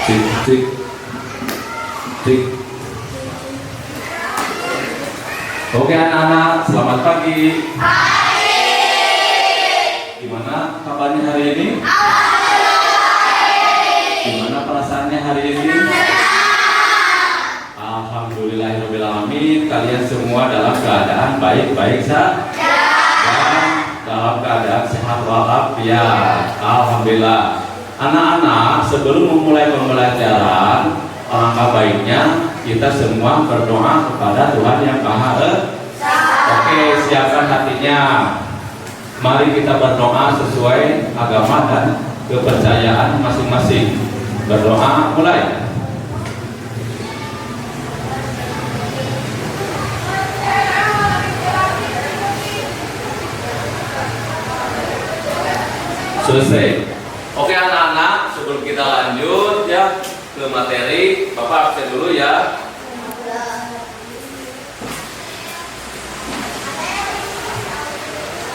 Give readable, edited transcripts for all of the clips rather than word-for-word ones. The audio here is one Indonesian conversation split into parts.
Cik, cik, cik. Oke anak-anak, selamat pagi. Gimana kabarnya hari ini? Gimana perasaannya hari ini? Alhamdulillahirobbilalamin. Kalian semua dalam keadaan baik-baik saja dan dalam keadaan sehat walafiat. Alhamdulillah. Anak-anak, sebelum memulai pembelajaran, alangkah baiknya kita semua berdoa kepada Tuhan yang Maha Esa. Oke, siapkan hatinya. Mari kita berdoa sesuai agama dan kepercayaan masing-masing. Berdoa, mulai. Selesai. Oke anak-anak, sebelum kita lanjut ya ke materi, Bapak absen dulu ya.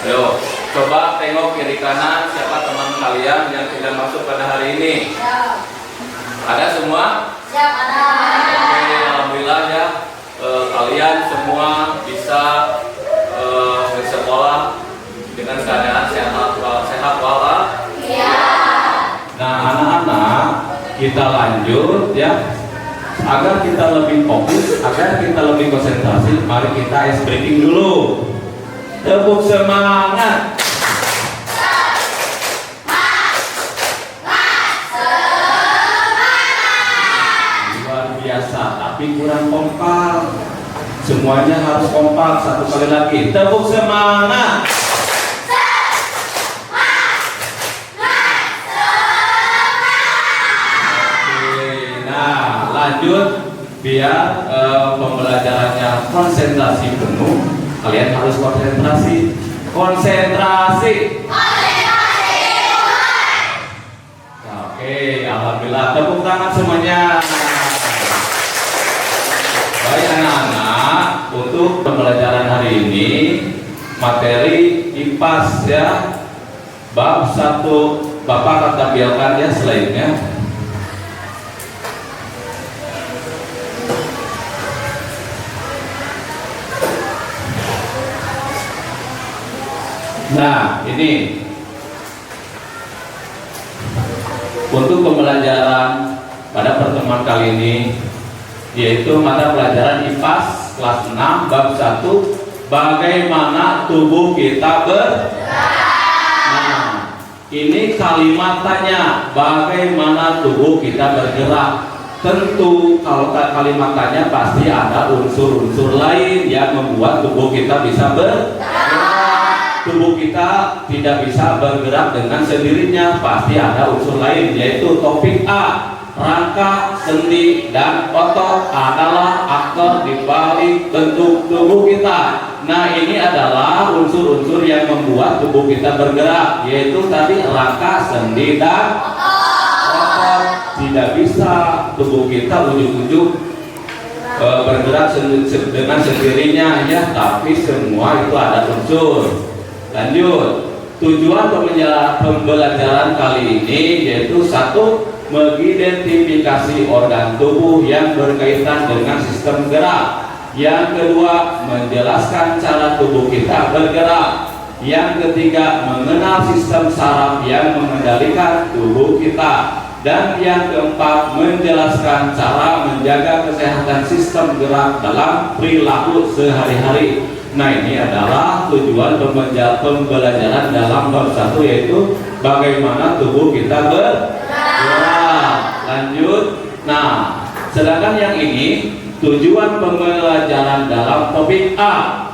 Ayo, coba tengok kiri kanan siapa teman kalian yang tidak masuk pada hari ini. Ada semua? Siap, ada. Oke, alhamdulillah ya. Kalian semua bisa bersekolah dengan keadaan sehat walafiat. Nah anak-anak, kita lanjut ya. Agar kita lebih fokus, agar kita lebih konsentrasi, mari kita ice breaking dulu. Tepuk semangat. Luar biasa, tapi kurang kompak. Semuanya harus kompak. Satu kali lagi, tepuk semangat. Lanjut, biar pembelajarannya konsentrasi penuh, kalian harus konsentrasi. Oke, alhamdulillah, tepuk tangan semuanya. Baik anak-anak, untuk pembelajaran hari ini materi IPAS ya, bab 1. Bapak akan tampilkan ya slide-nya. Nah, ini untuk pembelajaran pada pertemuan kali ini, yaitu mata pelajaran IPAS kelas 6 bab 1, bagaimana tubuh kita bergerak. Nah, ini kalimat tanya, bagaimana tubuh kita bergerak. Tentu kalau kalimat tanya pasti ada unsur-unsur lain yang membuat tubuh kita bisa bergerak. Tubuh kita tidak bisa bergerak dengan sendirinya, pasti ada unsur lain, yaitu topik A. Rangka, sendi, dan otot adalah aktor di balik bentuk tubuh kita. Nah, ini adalah unsur-unsur yang membuat tubuh kita bergerak, yaitu tadi rangka, sendi, dan otot. Tidak bisa tubuh kita ujuk-ujuk bergerak dengan sendirinya ya, tapi semua itu ada unsur. Lanjut, tujuan pembelajaran kali ini yaitu 1. Mengidentifikasi organ tubuh yang berkaitan dengan sistem gerak. Yang kedua, menjelaskan cara tubuh kita bergerak. Yang ketiga, mengenal sistem saraf yang mengendalikan tubuh kita. Dan yang keempat, menjelaskan cara menjaga kesehatan sistem gerak dalam perilaku sehari-hari. Nah, ini adalah tujuan pembelajaran dalam bab 1, yaitu bagaimana tubuh kita bergerak. Lanjut. Nah, sedangkan yang ini tujuan pembelajaran dalam topik A.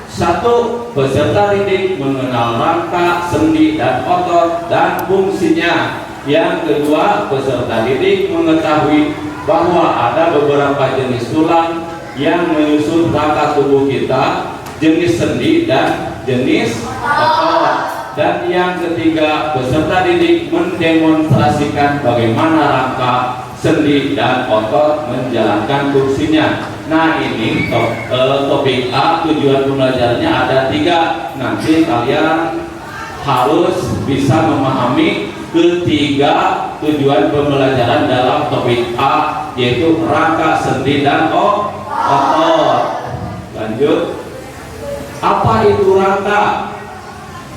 1. Peserta didik mengenal rangka, sendi, dan otot dan fungsinya. Yang kedua, peserta didik mengetahui bahwa ada beberapa jenis tulang yang menyusun rangka tubuh kita, jenis sendi dan jenis otot. Dan yang ketiga, peserta didik mendemonstrasikan bagaimana rangka, sendi, dan otot menjalankan fungsinya. Nah, ini topik A, tujuan pembelajarannya ada 3. Nanti kalian harus bisa memahami ketiga tujuan pembelajaran dalam topik A, yaitu rangka, sendi, dan otot. Lanjut, apa itu rangka?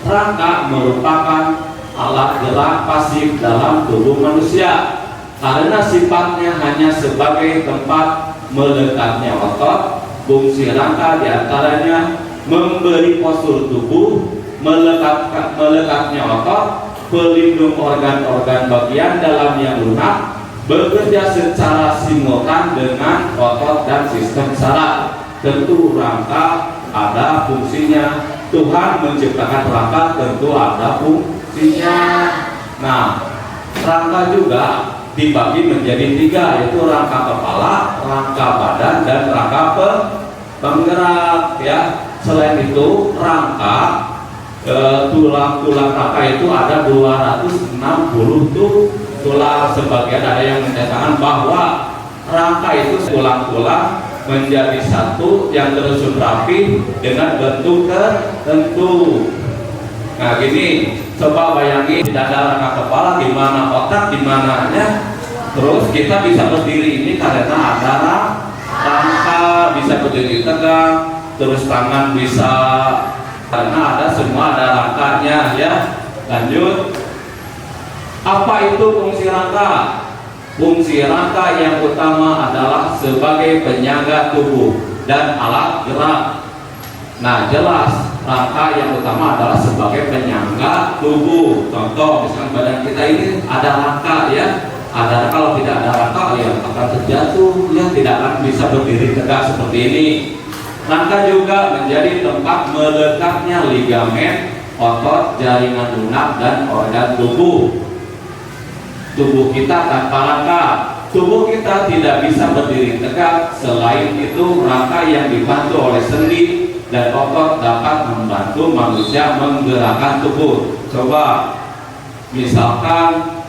Rangka merupakan alat gerak pasif dalam tubuh manusia karena sifatnya hanya sebagai tempat melekatnya otot. Fungsi rangka diantaranya memberi postur tubuh, melekatnya otot, pelindung organ-organ bagian dalam yang lunak, bekerja secara simultan dengan otot dan sistem saraf. Tentu rangka ada fungsinya. Tuhan menciptakan rangka, tentu ada fungsinya. Nah, rangka juga dibagi menjadi tiga, yaitu rangka kepala, rangka badan, dan rangka penggerak. Ya, selain itu rangka tulang-tulang rangka itu ada 260 tulang. Sebagian ada yang menyatakan bahwa rangka itu tulang-tulang menjadi satu yang tersusun rapi dengan bentuk tertentu. Nah, gini, coba bayangin tidak ada rangka kepala, gimana otak, gimananya. Terus kita bisa berdiri ini karena ada rangka, bisa berdiri tegak, terus tangan bisa karena ada semua, ada rangkanya ya. Lanjut, apa itu fungsi rangka? Fungsi rangka yang utama adalah sebagai penyangga tubuh dan alat gerak. Nah, jelas rangka yang utama adalah sebagai penyangga tubuh. Contoh, misalkan badan kita ini ada rangka ya. Ada, kalau tidak ada rangka ya akan terjatuh ya, tidak akan bisa berdiri tegak seperti ini. Rangka juga menjadi tempat melekatnya ligamen, otot, jaringan lunak, dan organ tubuh. Tubuh kita tanpa rangka, tubuh kita tidak bisa berdiri tegak. Selain itu, rangka yang dibantu oleh sendi dan otot dapat membantu manusia menggerakkan tubuh. Coba, misalkan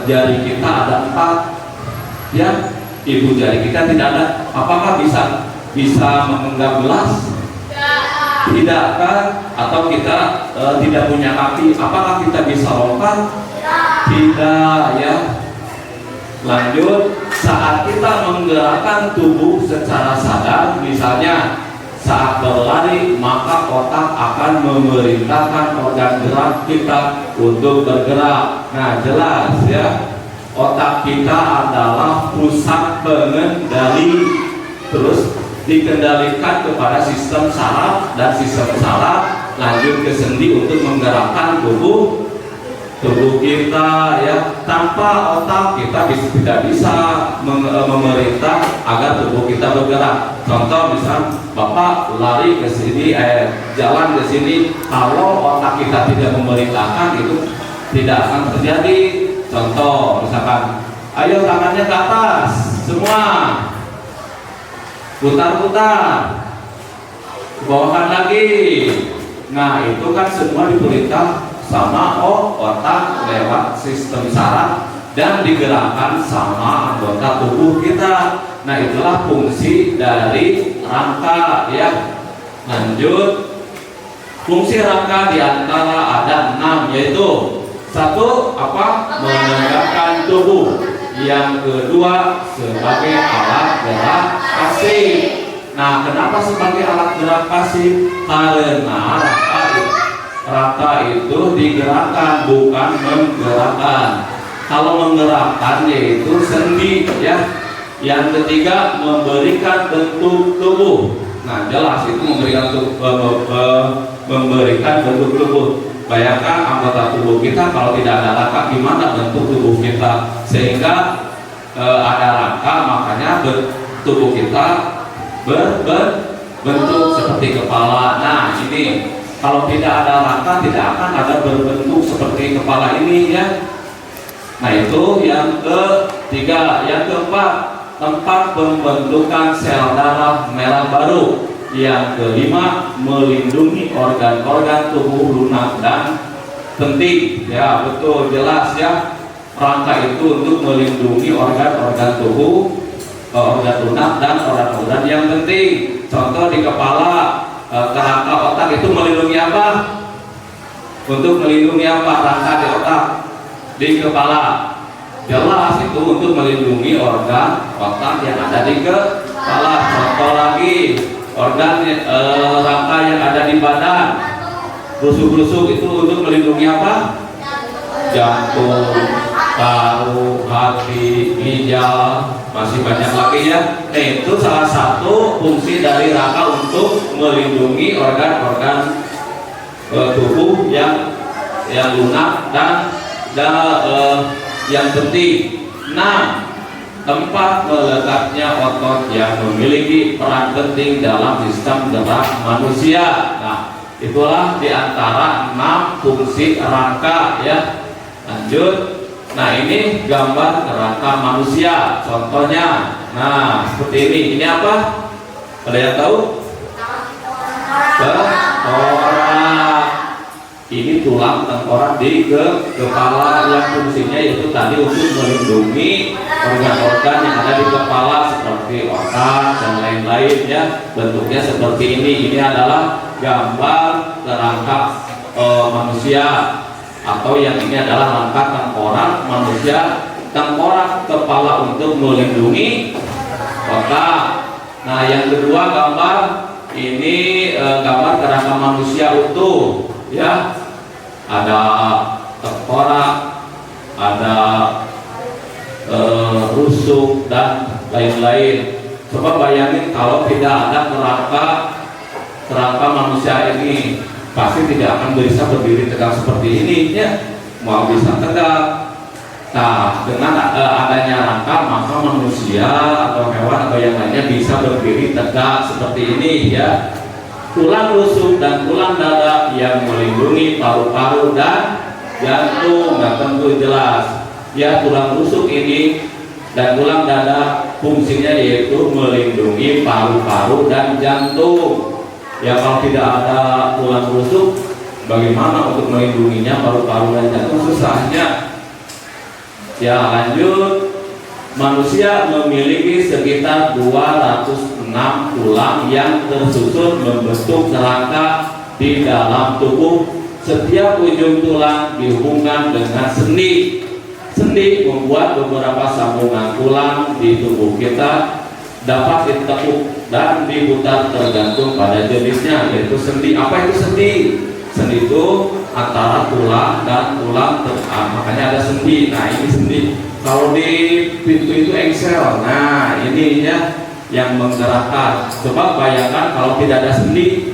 jari kita ada 4, ya, ibu jari kita tidak ada. Apakah bisa mengenggak gelas? Tidak kan? Atau kita tidak punya kaki, apakah kita bisa lompat? Tidak ya. Lanjut, saat kita menggerakkan tubuh secara sadar, misalnya saat berlari, maka otak akan memerintahkan organ gerak kita untuk bergerak. Nah, jelas ya, otak kita adalah pusat pengendali, terus dikendalikan kepada sistem saraf, dan sistem saraf lanjut ke sendi untuk menggerakkan tubuh kita ya. Tanpa otak kita tidak bisa memerintah agar tubuh kita bergerak. Contoh, misal Bapak lari ke sini, jalan ke sini, kalau otak kita tidak memerintahkan, itu tidak akan terjadi. Contoh, misalkan, ayo tangannya ke atas semua, putar-putar, bawakan lagi. Nah, itu kan semua diperintah sama otak lewat sistem saraf dan digerakkan sama anggota tubuh kita. Nah, itulah fungsi dari rangka ya. Lanjut, fungsi rangka diantara ada 6, yaitu 1. Menegakkan tubuh. Yang kedua, sebagai alat gerak pasif. Nah, kenapa sebagai alat gerak pasif? Karena rangka itu digerakkan, bukan menggerakkan. Kalau menggerakkan yaitu sendi ya. Yang ketiga, memberikan bentuk tubuh. Nah, jelas itu memberikan bentuk tubuh. Bayangkan anggota tubuh kita kalau tidak ada rangka, gimana bentuk tubuh kita? Sehingga ada rangka, makanya tubuh kita berbentuk seperti kepala. Nah, ini kalau tidak ada rangka, tidak akan ada berbentuk seperti kepala ini ya. Nah, itu yang ketiga. Yang keempat, tempat pembentukan sel darah merah baru. Yang kelima, melindungi organ-organ tubuh lunak dan penting. Ya, betul, jelas ya. Rangka itu untuk melindungi organ-organ tubuh, organ lunak dan organ-organ yang penting. Contoh di kepala, kerangka otak itu melindungi apa? Untuk melindungi apa rangka di otak? di kepala. Jelas itu untuk melindungi organ otak yang ada di kepala. Contoh lagi, organ rangka yang ada di badan. Rusuk-rusuk itu untuk melindungi apa? Jantung, paru, hati, ginjal, masih banyak lagi ya. Nah, itu salah satu fungsi dari rangka untuk melindungi organ-organ tubuh yang lunak dan yang penting. Nah, tempat meletaknya otot yang memiliki peran penting dalam sistem gerak manusia. Nah, itulah diantara 6 fungsi rangka ya. Lanjut. Nah, ini gambar kerangka manusia. Contohnya, nah seperti ini. Ini apa? Ada yang tahu? Tengkorak. Ini tulang tengkorak di kepala yang fungsinya yaitu tadi untuk melindungi organ-organ yang ada di kepala seperti otak dan lain-lain ya. Bentuknya seperti ini. Ini adalah gambar kerangka manusia, atau yang ini adalah rangka tengkorak manusia. Tengkorak kepala untuk melindungi otak. Nah, yang kedua gambar ini gambar kerangka manusia utuh ya. Ada tengkorak, ada rusuk dan lain-lain. Coba bayangin kalau tidak ada kerangka manusia ini, pasti tidak akan bisa berdiri tegak seperti ini ya. Mau bisa tegak. Nah, dengan adanya rangka maka manusia atau hewan atau yang lainnya bisa berdiri tegak seperti ini ya. Tulang rusuk dan tulang dada yang melindungi paru-paru dan jantung. Nah, tentu jelas ya, tulang rusuk ini dan tulang dada fungsinya yaitu melindungi paru-paru dan jantung. Ya, kalau tidak ada tulang rusuk, bagaimana untuk melindunginya paru-paru dan jantung? Susahnya. Ya, lanjut. Manusia memiliki sekitar 206 tulang yang tersusun membentuk kerangka di dalam tubuh. Setiap ujung tulang dihubungkan dengan sendi. Sendi membuat beberapa sambungan tulang di tubuh kita dapat ditekuk dan diputar tergantung pada jenisnya, yaitu sendi. Apa itu sendi? Sendi itu antara tulang dan tulang, makanya ada sendi. Nah, ini sendi. Kalau di pintu itu engsel. Nah, ini ya yang menggerakkan. Coba bayangkan kalau tidak ada sendi.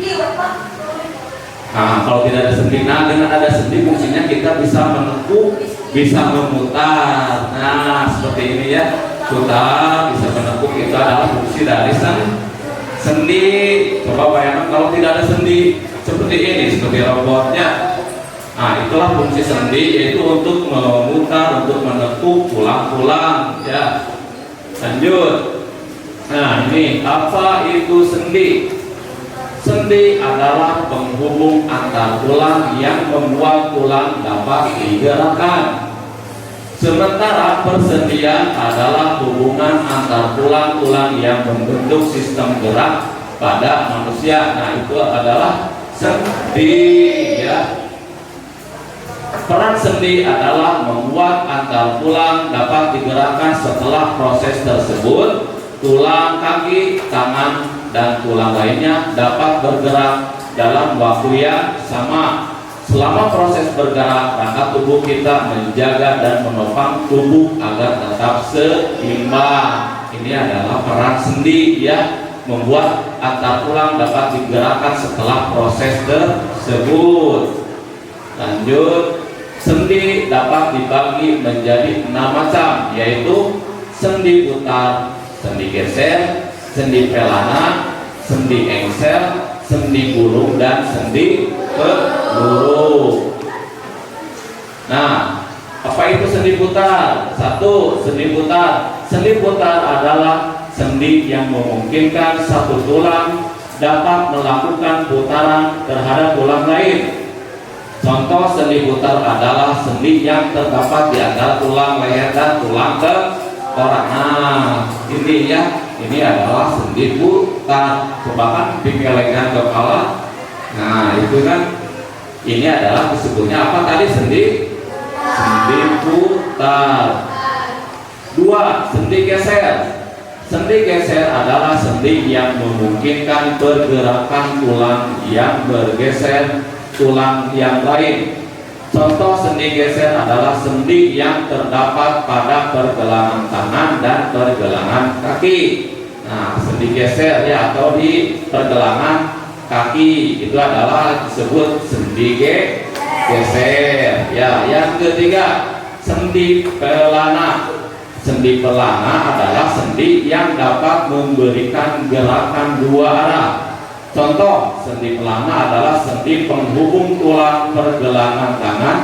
Nah, kalau tidak ada sendi, nah dengan ada sendi fungsinya kita bisa menekuk, bisa memutar. Nah, seperti ini ya. Putar, bisa menekuk, itu adalah fungsi dari sendi. Coba bayangkan kalau tidak ada sendi, seperti ini, seperti robotnya. Nah, itulah fungsi sendi, yaitu untuk memutar, untuk menekuk tulang-tulang ya. Lanjut. Nah, ini apa itu sendi? Sendi adalah penghubung antar tulang yang membuat tulang dapat digerakkan. Sementara persendian adalah hubungan antar tulang-tulang yang membentuk sistem gerak pada manusia. Nah, itu adalah sendi ya. Peran sendi adalah membuat antar tulang dapat digerakkan. Setelah proses tersebut, tulang kaki, tangan, dan tulang lainnya dapat bergerak dalam waktu yang sama. Selama proses bergerak, rangka tubuh kita menjaga dan menopang tubuh agar tetap seimbang. Ini adalah peran sendi ya, membuat antar tulang dapat digerakkan setelah proses tersebut. Lanjut. Sendi dapat dibagi menjadi 6 macam, yaitu sendi putar, sendi geser, sendi pelana, sendi engsel, sendi gulung, dan sendi peluru. Nah, apa itu sendi putar? Satu, sendi putar. Sendi putar adalah sendi yang memungkinkan satu tulang dapat melakukan putaran terhadap tulang lain. Contoh sendi putar adalah sendi yang terdapat di antara tulang leher dan tulang tengkorak. Nah, ini ya, ini adalah sendi putar. Coba kan dikelekan kepala. Nah, itu kan ini adalah disebutnya apa tadi? Sendi Sendi putar. 2. Sendi geser. Sendi geser adalah sendi yang memungkinkan pergerakan tulang yang bergeser tulang yang lain. Contoh sendi geser adalah sendi yang terdapat pada pergelangan tangan dan pergelangan kaki. Nah, sendi geser ya, atau di pergelangan kaki itu adalah disebut sendi geser. Ya, yang ketiga, sendi pelana. Sendi pelana adalah sendi yang dapat memberikan gerakan dua arah. Contoh sendi pelana adalah sendi penghubung tulang pergelangan tangan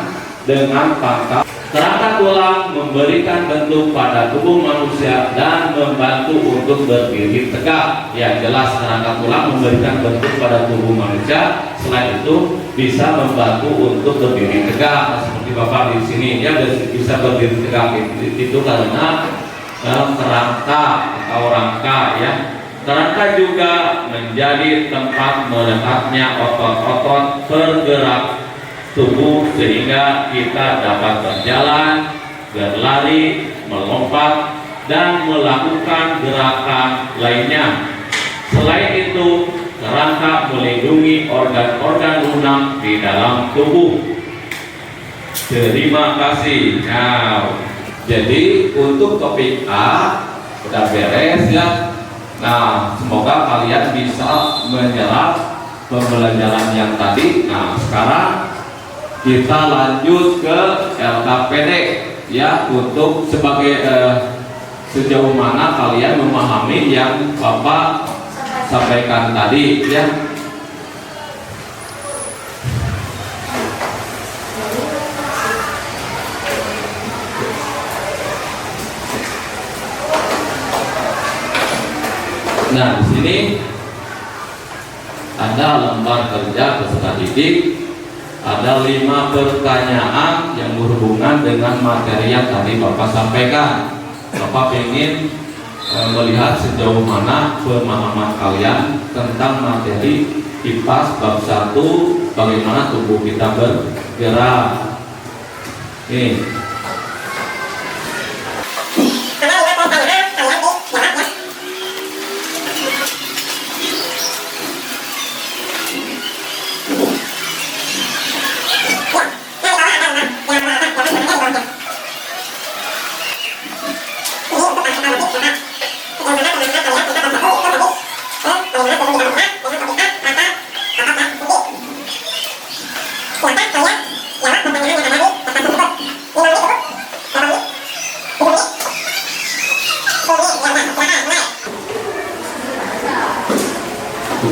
dengan pangkal. Kerangka tulang memberikan bentuk pada tubuh manusia dan membantu untuk berdiri tegak. Ya, jelas kerangka tulang memberikan bentuk pada tubuh manusia. Selain itu bisa membantu untuk berdiri tegak. Seperti Bapak di sini, dia bisa berdiri tegak itu karena kerangka atau rangka ya. Kerangka juga menjadi tempat melekatnya otot-otot bergerak tubuh sehingga kita dapat berjalan, berlari, melompat, dan melakukan gerakan lainnya. Selain itu, kerangka melindungi organ-organ lunak di dalam tubuh. Terima kasih. Nah, jadi untuk topik A sudah beres ya. Nah, semoga kalian bisa menyerap pembelajaran yang tadi. Nah, sekarang kita lanjut ke LKPD ya, untuk sebagai sejauh mana kalian memahami yang Bapak sampaikan tadi ya. Nah, di sini ada lembar kerja peserta didik. Ada 5 pertanyaan yang berhubungan dengan materi yang tadi Bapak sampaikan. Bapak ingin melihat sejauh mana pemahaman kalian tentang materi IPAS bab 1, bagaimana tubuh kita bergerak. Ini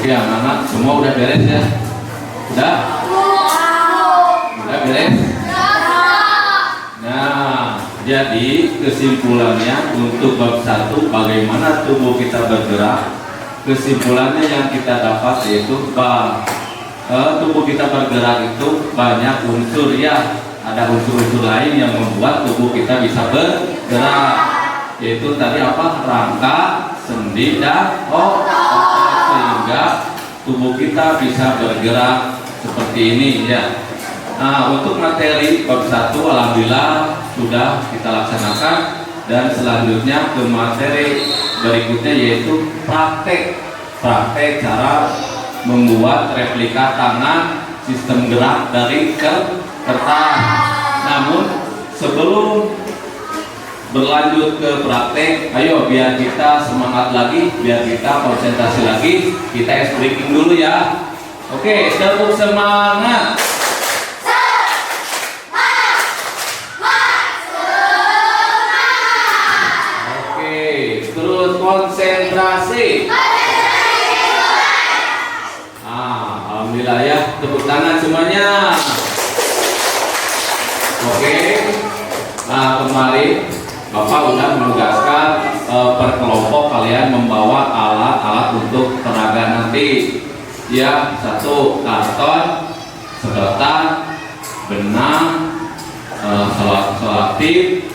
oke, anak-anak semua udah beres ya? Udah? Udah beres? Nah, jadi kesimpulannya untuk bab 1 bagaimana tubuh kita bergerak. Kesimpulannya yang kita dapat yaitu tubuh kita bergerak itu banyak unsur ya. Ada unsur-unsur lain yang membuat tubuh kita bisa bergerak, yaitu tadi apa? Rangka, sendi, dan otot, sehingga tubuh kita bisa bergerak seperti ini ya. Nah, untuk materi bab 1 alhamdulillah sudah kita laksanakan, dan selanjutnya ke materi berikutnya yaitu praktek cara membuat replika tangan sistem gerak dari kertas. Namun sebelum berlanjut ke praktek, ayo biar kita semangat lagi, biar kita konsentrasi lagi, kita ice breaking dulu ya. Oke, tepuk semangat. Oke, terus konsentrasi. Alhamdulillah ya, tepuk tangan semuanya. Oke. Nah, kemarin Bapak sudah menugaskan per kelompok kalian membawa alat-alat untuk peraga nanti ya. 1 karton, sedotan, benang, selotip,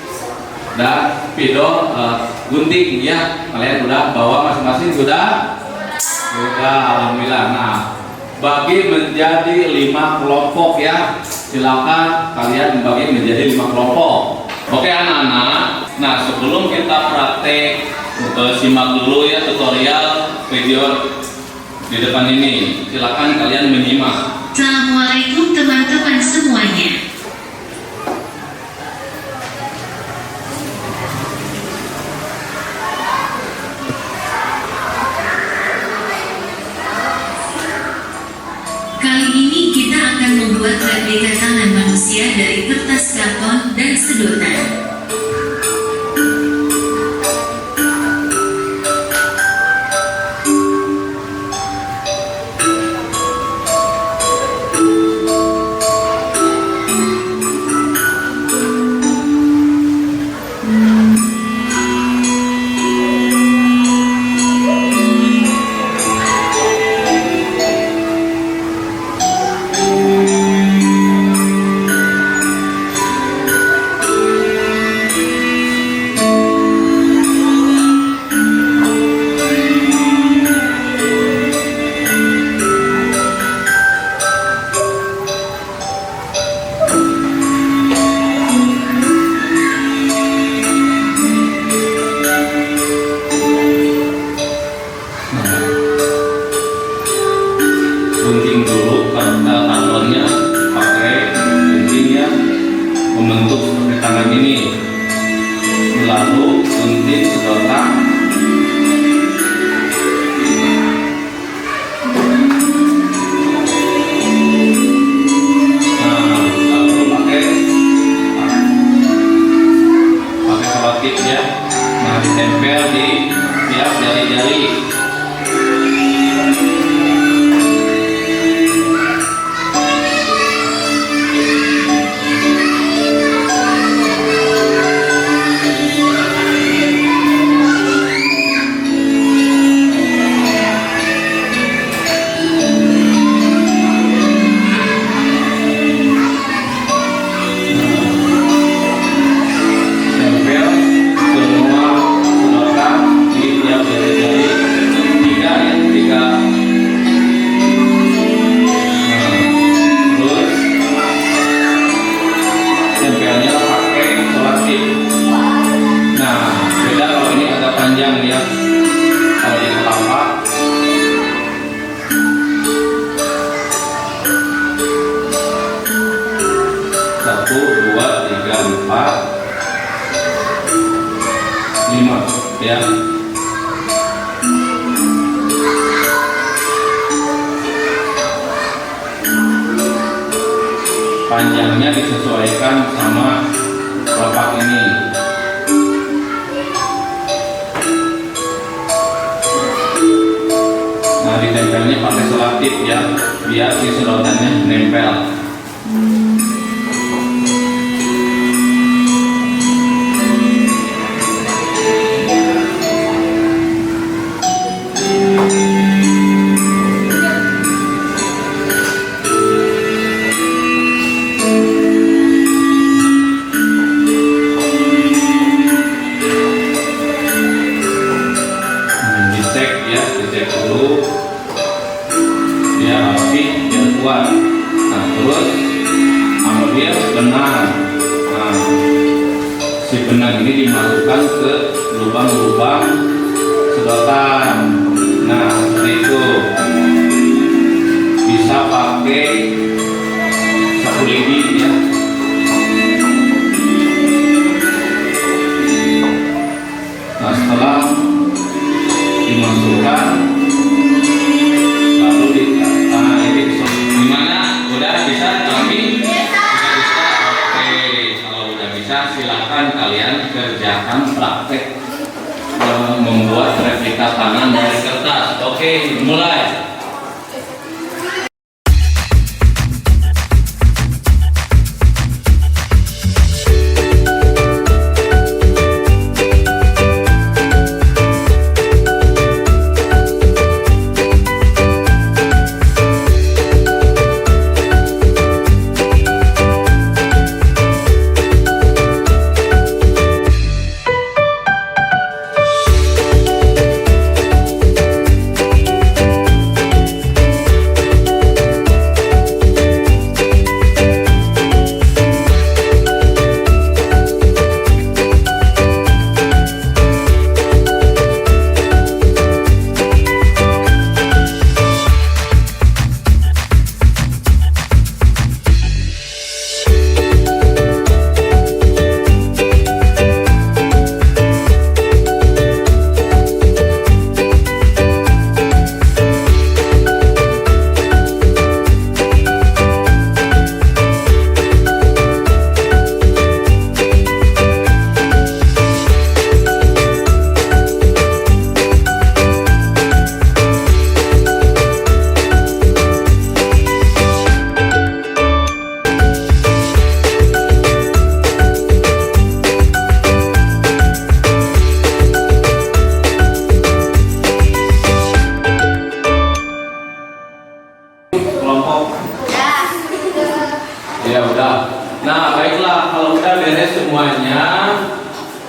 dan spidol gunting ya. Kalian sudah bawa masing-masing? Sudah, alhamdulillah. Nah, bagi menjadi 5 kelompok ya. silakan kalian membagi menjadi 5 kelompok. Oke anak-anak, nah sebelum kita praktek, simak dulu ya tutorial video di depan ini. Silakan kalian menyimak. Assalamualaikum teman-teman semuanya. Kali ini kita akan membuat replika tangan manusia dari kertas karton dan sedotan. Gunting dulu kartonnya pakai gunting yang membentuk seperti tangan ini, lalu gunting sedotan, lalu pakai selotip ya, nah ditempel di tiap jari-jari. Panjang ya, kalau di telapak satu, dua, tiga, empat, lima ya. Panjangnya disesuaikan sama telapak ini. Nah, ditempelnya pakai selotip ya, biar si sedotannya nempel. Dicek ya, dicek dulu. Dia rapi, dia kuat. Nah terus ambil benang. Nah si benang ini dimasukkan ke lubang-lubang sedotan. Nah seperti itu. Bisa pakai sapu lidi ya. Nah setelah dimasukkan lalu gimana? Udah bisa lagi? Bisa. Oke, kalau udah bisa silahkan kalian kerjakan praktek membuat replika tangan dari kertas. Oke, mulai.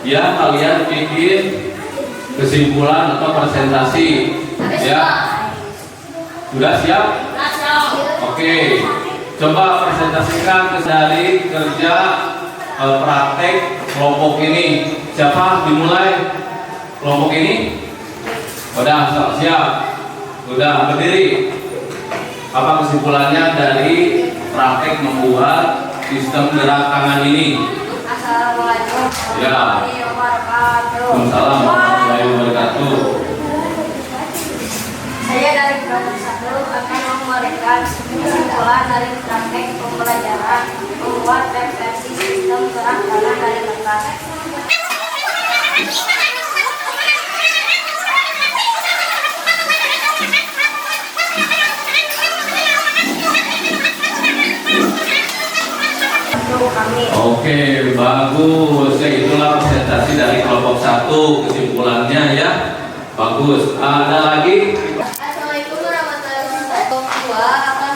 ya kalian bikin kesimpulan atau presentasi. Ya, sudah siap? Oke, coba presentasikan dari kerja praktek kelompok ini. Siapa dimulai kelompok ini? Udah siap? Udah berdiri. Apa kesimpulannya dari praktek membuat sistem gerak tangan ini? Assalamualaikum Ya. warahmatullahi wabarakatuh. Waalaikumsalam warahmatullahi wabarakatuh. Saya dari kelompok 1 akan memberikan kesimpulan dari praktek pembelajaran membuat versi sistem gerak tangan dari kertas. Oke, bagus. Ya, itulah presentasi dari kelompok 1, kesimpulannya ya. Bagus. Ada lagi? Assalamualaikum warahmatullahi wabarakatuh. Kelompok 2 akan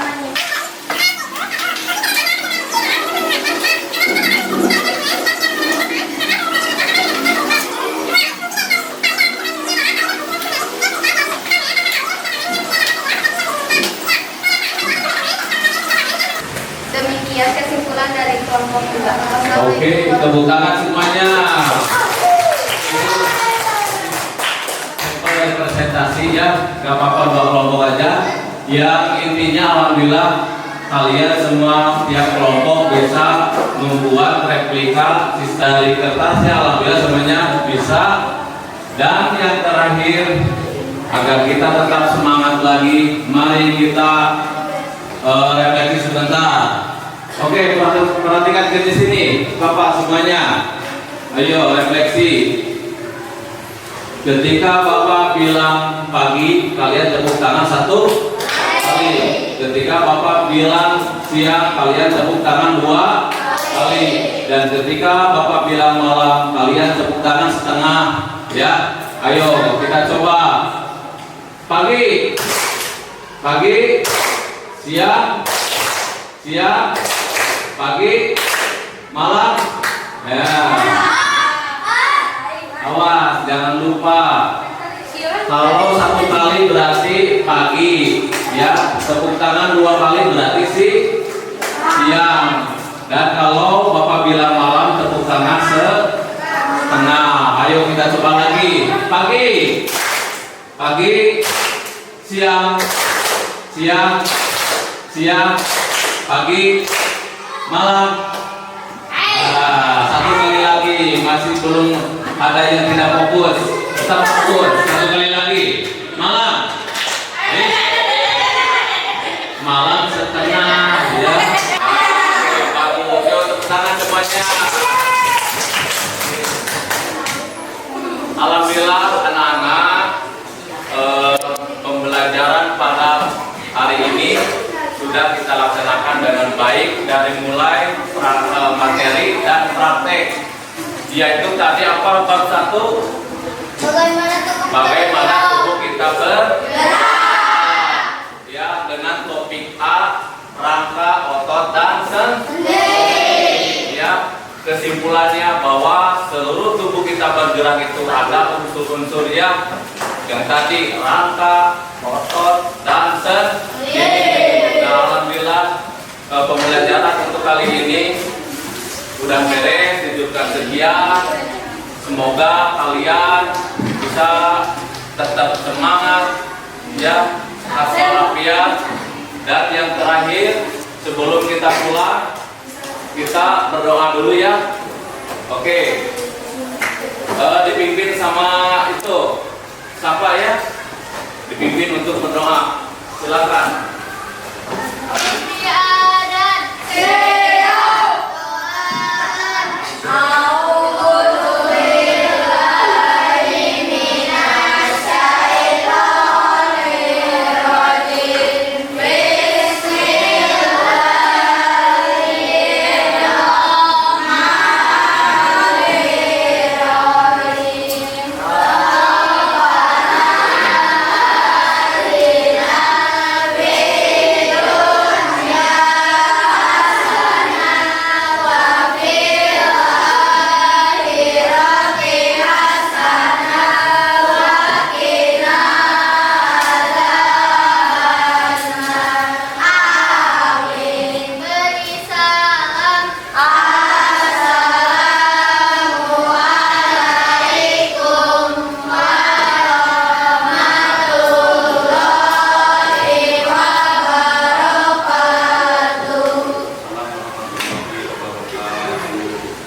demikian kesimpulan dari kelompok 2. Oke, tepuk tangan semuanya. Ini presentasi ya, gak apa-apa dua kelompok aja. Yang intinya alhamdulillah kalian semua tiap kelompok bisa membuat replika dari kertasnya. Alhamdulillah semuanya bisa. Dan yang terakhir, agar kita tetap semangat lagi, mari kita refleksi sebentar. Oke, perhatikan ke sini, Bapak semuanya. Ayo refleksi. Ketika Bapak bilang pagi, kalian tepuk tangan 1 kali. Ketika Bapak bilang siang, kalian tepuk tangan 2 kali. Dan ketika Bapak bilang malam, kalian tepuk tangan setengah. Ya, ayo kita coba. Pagi, pagi, siang, siang, pagi, malam. Ya. Awas, jangan lupa. Kalau 1 kali berarti pagi, ya. Tepuk tangan 2 kali berarti siang. Dan kalau Bapak bilang malam, tepuk tangan setengah. Ayo kita coba lagi. Pagi, pagi, siang, siang, siang, pagi, malam. Nah, 1 kali lagi, masih belum ada yang tidak fokus. Tetap fokus. 1 kali lagi. Malam. Malam setengah, ya. Bagus. Yuk, tepuk tangan semuanya. Alhamdulillah anak-anak, pembelajaran pada hari ini sudah kita laksanakan dengan baik dari mulai materi dan praktek. Yaitu tadi apa bab 1? Bagaimana tubuh kita bergerak. Ya, dengan topik A, rangka, otot dan sendi. Ya, kesimpulannya bahwa seluruh tubuh kita bergerak itu ada unsur-unsur yang tadi rangka, otot dan sendi. Nah, alhamdulillah pembelajaran untuk kali ini sudah beres, tunjukkan sekian. Semoga kalian bisa tetap semangat, ya, walafiat. Dan yang terakhir, sebelum kita pulang, kita berdoa dulu ya. Oke. Dipimpin sama itu siapa ya? Dipimpin untuk berdoa. Silakan.